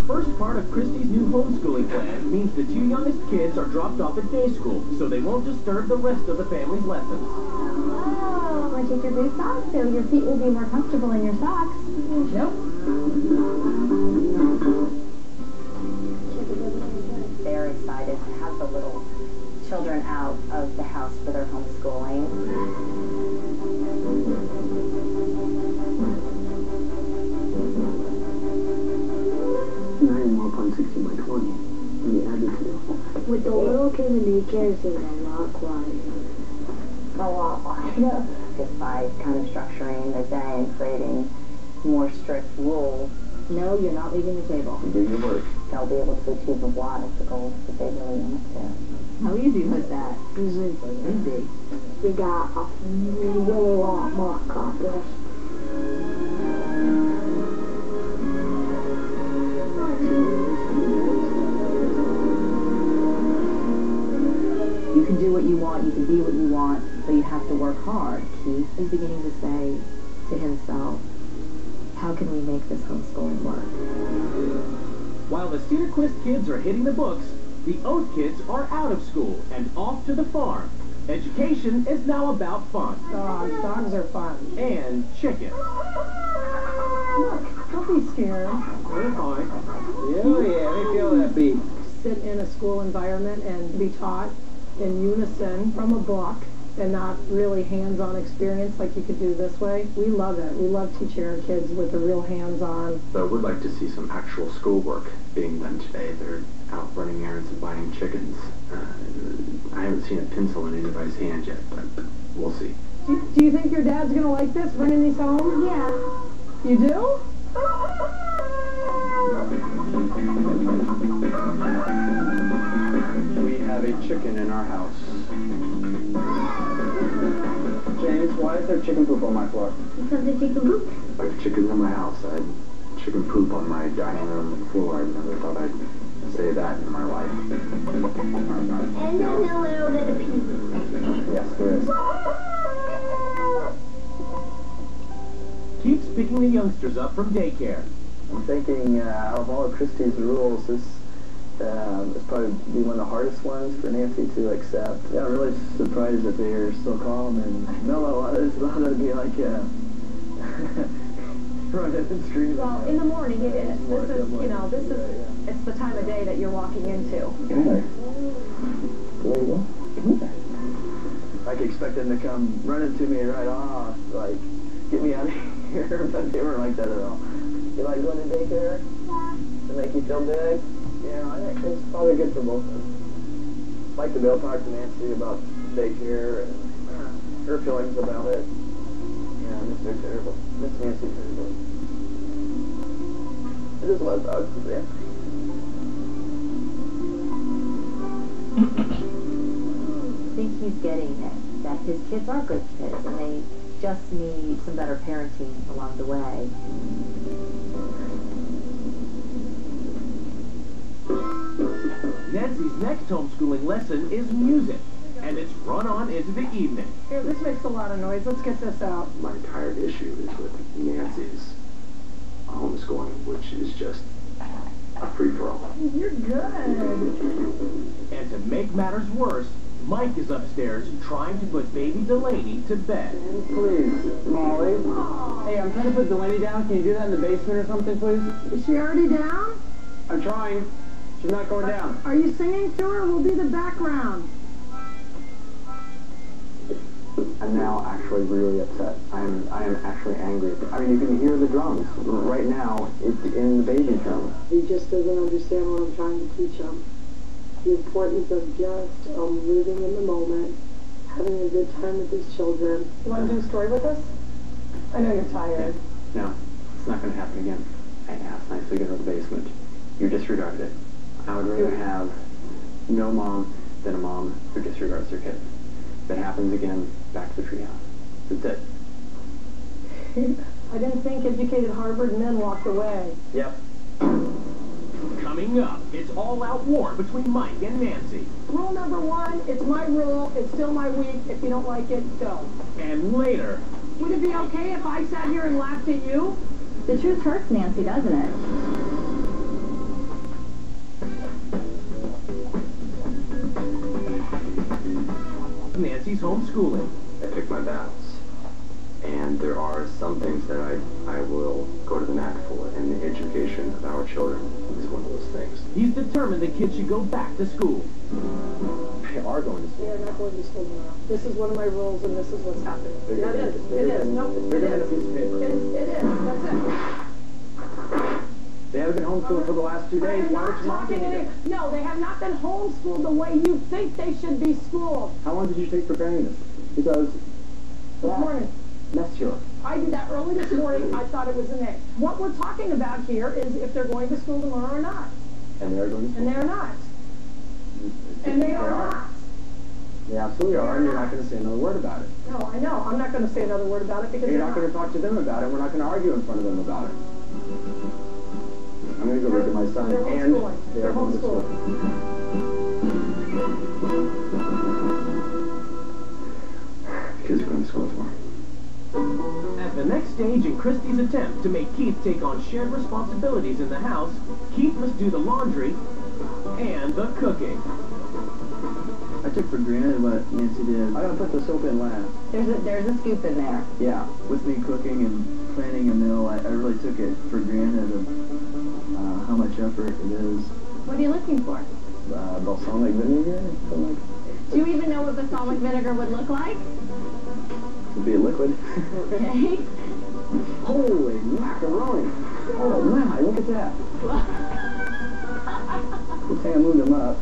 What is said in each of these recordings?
First part of Christy's new homeschooling plan means the two youngest kids are dropped off at day school, so they won't disturb the rest of the family's lessons. Oh, want to take your boots off so your feet will be more comfortable in your socks? Nope. They're excited to have the little children out of the house for their homeschooling. 60 by 20, and you add the two. With the little kid in daycare, it's a lot quieter. A lot quieter. Just by kind of structuring their day and creating more strict rules. No, you're not leaving the table. You do your work. They'll be able to achieve a lot of the goals that they really want to. How easy was that? Easy. Easy. We got a whole lot more accomplished. You can do what you want, you can be what you want, but you have to work hard. Keith is beginning to say to himself, how can we make this homeschooling work? While the Cedarquists kids are hitting the books, the Oeths kids are out of school and off to the farm. Education is now about fun. Dogs. Dogs are fun. And chicken. Look, don't be scared. We're fine. Yeah, they feel that beat. Sit in a school environment and be taught in unison from a book and not really hands-on experience like you could do this way. We love it. We love teaching our kids with the real hands-on. I would like to see some actual schoolwork being done today. They're out running errands and buying chickens. I haven't seen a pencil in anybody's hand yet, but we'll see. Do you think your dad's going to like this, running these home? Yeah. You do? We have a chicken in our house. James, why is there chicken poop on my floor? Because they take a loop. Like chickens in my house. I had chicken poop on my dining room floor. I never thought I'd say that in my life. And then a little bit of pee. Yes, there is. Keeps picking the youngsters up from daycare. I'm thinking out of all of Christy's rules, this is probably be one of the hardest ones for Nancy to accept. Yeah, I'm really surprised that they're so calm and mellow. There's a lot of be like running and screaming. Well, in the morning, this is, it's the time of day that you're walking into. Okay. There you go. Like expect them to come running to me right off, like, get me out of here, but they weren't like that at all. You like going to daycare? Yeah. To make you feel big? Yeah, I think it's probably good for both of them. I'd like to be able to talk to Nancy about daycare and her feelings about it. Yeah, I miss her terrible. Miss Nancy terrible. I just love dogs to see. I think he's getting it, that his kids are good kids, and they just need some better parenting along the way. Nancy's next homeschooling lesson is music, and it's run on into the evening. Here, this makes a lot of noise. Let's get this out. My entire issue is with Nancy's homeschooling, which is just a free-for-all. You're good. And to make matters worse, Mike is upstairs trying to put baby Delaney to bed. Please, Molly. Hey, I'm trying to put Delaney down. Can you do that in the basement or something, please? Is she already down? I'm trying. She's not going down. Are you singing to her? We'll be the background. I'm now actually really upset. I am actually angry. I mean, you can hear the drums. Right now, it's in the baby's room. He just doesn't understand what I'm trying to teach him. The importance of just living in the moment, having a good time with his children. You want to do a story with us? I know you're tired. No, it's not going to happen again. I asked nicely to go to the basement. You disregarded it. I would rather have no mom than a mom who disregards their kid. If it happens again, back to the treehouse. That's it. I didn't think educated Harvard men walked away. Yep. Coming up, it's all-out war between Mike and Nancy. Rule number one, it's my rule. It's still my week. If you don't like it, go. And later, Would it be okay if I sat here and laughed at you? The truth hurts, Nancy, doesn't it? Christie's homeschooling. I pick my battles. And there are some things that I will go to the mat for, and the education of our children is one of those things. He's determined the kids should go back to school. They are going to school. They're not going to school tomorrow. This is one of my rules, and this is what's happening. Bigger That is. than- It is. No, it bigger than a is. piece of paper. It is. That's it. They haven't been homeschooled for the last 2 days. Why would you mom Talking it? No, they have not been homeschooled the way you think they should be schooled. How long did you take preparing this? Because This morning. that's your. I did that early this morning. I thought it was an A. What we're talking about here is if they're going to school tomorrow or not. And they're going to school. And they're not. And they are not. They absolutely are, and you're not going to say another word about it. No, I know. I'm not going to say another word about it because You're they're not going to talk to them about it. We're not going to argue in front of them about it. I'm going to go look at my son, They're and homeschooling. they're going to school. Kids are going to school tomorrow. At the next stage in Christie's attempt to make Keith take on shared responsibilities in the house, Keith must do the laundry and the cooking. I took for granted what Nancy did. I'm going to put the soap in last. There's a scoop in there. Yeah, with me cooking and planning a meal, I really took it for granted of how much effort it is. What are you looking for? Balsamic vinegar? Something like Do you even know what balsamic vinegar would look like? to be a liquid. Okay. Holy macaroni! Oh my, look at that. Good thing I moved them up.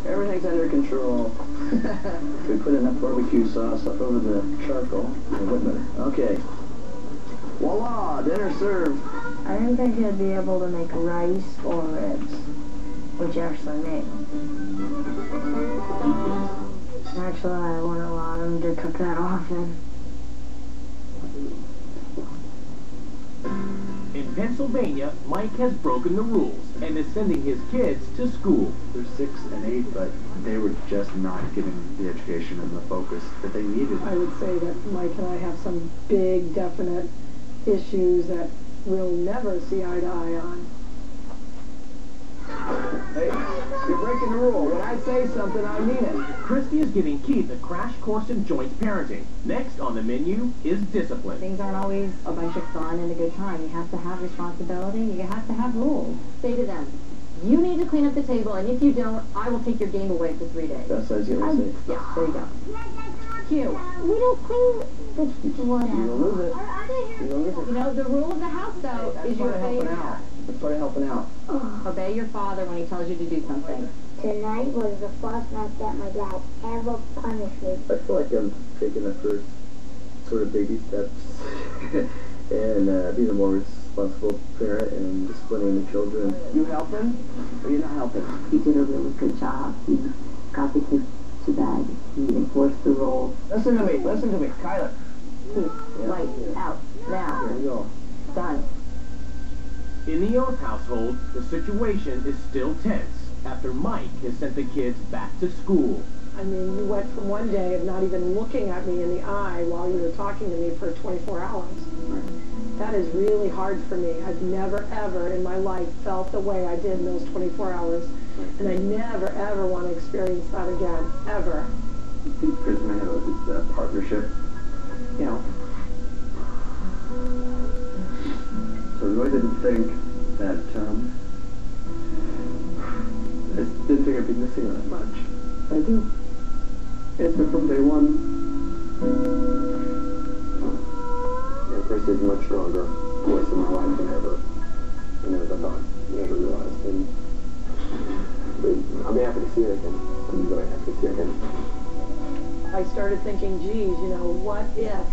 Everything's under control. We put enough barbecue sauce up over the charcoal. Okay. Voila, dinner served. I didn't think he'd be able to make rice or ribs, which actually made them. Actually, I wouldn't allow him to cook that often. In Pennsylvania, Mike has broken the rules and is sending his kids to school. They're 6 and 8, but they were just not getting the education and the focus that they needed. I would say that Mike and I have some big, definite issues that we'll never see eye to eye on. Hey, you're breaking the rule. When I say something, I mean it. Christie is giving Keith a crash course in joint parenting. Next on the menu is discipline. Things aren't always a bunch of fun and a good time. You have to have responsibility. You have to have rules. Say to them, you need to clean up the table, and if you don't, I will take your game away for 3 days. That's what I was going to say. Yeah, there you go. Q. We don't clean the whatever. You're going to lose it. You're going to lose it. You know, the rule of the house, though, is you That's part of obey helping out. That's part of helping out. Obey your father when he tells you to do something. Tonight was the first night that my dad ever punished me. I feel like I'm taking the first sort of baby steps and being a more responsible parent and disciplining the children. You helping or you not helping? He did a really good job. He got the kids to bed. He enforced the rules. Listen to me, Kyler. Light out now. Here we go. Done. In the Oeths household, the situation is still tense after Mike has sent the kids back to school. I mean, you went from one day of not even looking at me in the eye while you were talking to me for 24 hours. That is really hard for me. I've never, ever in my life felt the way I did in those 24 hours. And I never, ever want to experience that again. Ever. The prison I know is the partnership. You know. So I really didn't think that, I didn't think I'd be missing that much. I do. It's been from day one. Yeah, Chris is a much stronger voice in my life than ever. I never realized. And I'll be happy to see her again. I'm really happy to see her again. I started thinking, geez, you know, what if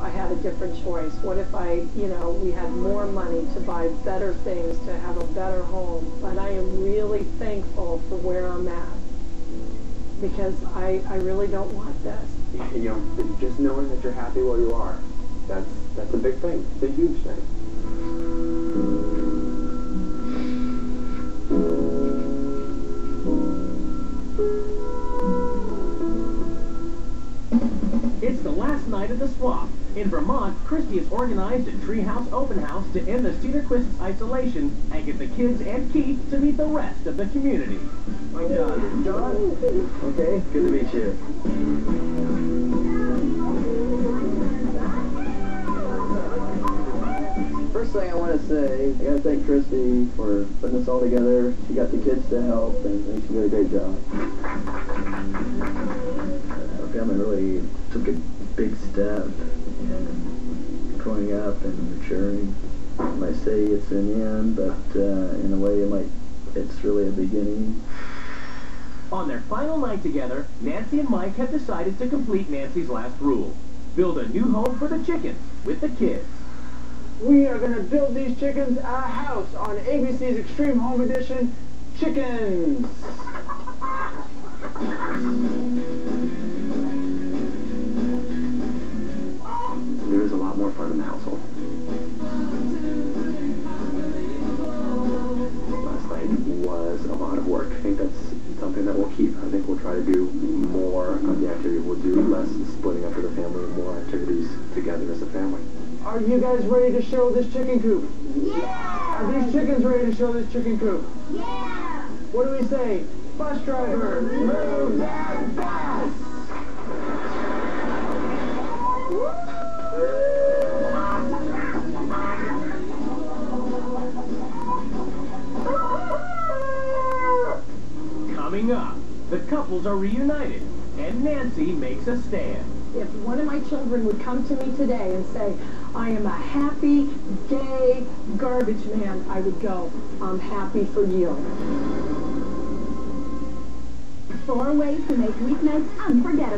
I had a different choice? What if we had more money to buy better things, to have a better home? But I am really thankful for where I'm at. Because I really don't want this. You know, just knowing that you're happy where you are, that's a big thing. It's a huge thing. It's the last night of the swap, In Vermont, Christy has organized a treehouse open house to end the Cedarquists' isolation and get the kids and Keith to meet the rest of the community. My God, John? Okay, good to meet you. First thing I want to say, I got to thank Christy for putting this all together. She got the kids to help, and I think she did a great job. Our family really took a big step in growing up and maturing. I might say it's an end, but in a way it's really a beginning. On their final night together, Nancy and Mike have decided to complete Nancy's last rule. Build a new home for the chickens with the kids. We are going to build these chickens a house on ABC's Extreme Home Edition, Chickens. There is a lot more fun in the household. Last night was a lot of work. I think that's something that we'll keep. I think we'll try to do more of the activity. We'll do less splitting up of the family and more activities together as a family. Are you guys ready to show this chicken coop? Yeah! Are these chickens ready to show this chicken coop? Yeah! What do we say? Bus driver, move that bus! Coming up, the couples are reunited, and Nancy makes a stand. If one of my children would come to me today and say, I am a happy, gay, garbage man, I would go, I'm happy for you. 4 ways to make weeknights unforgettable.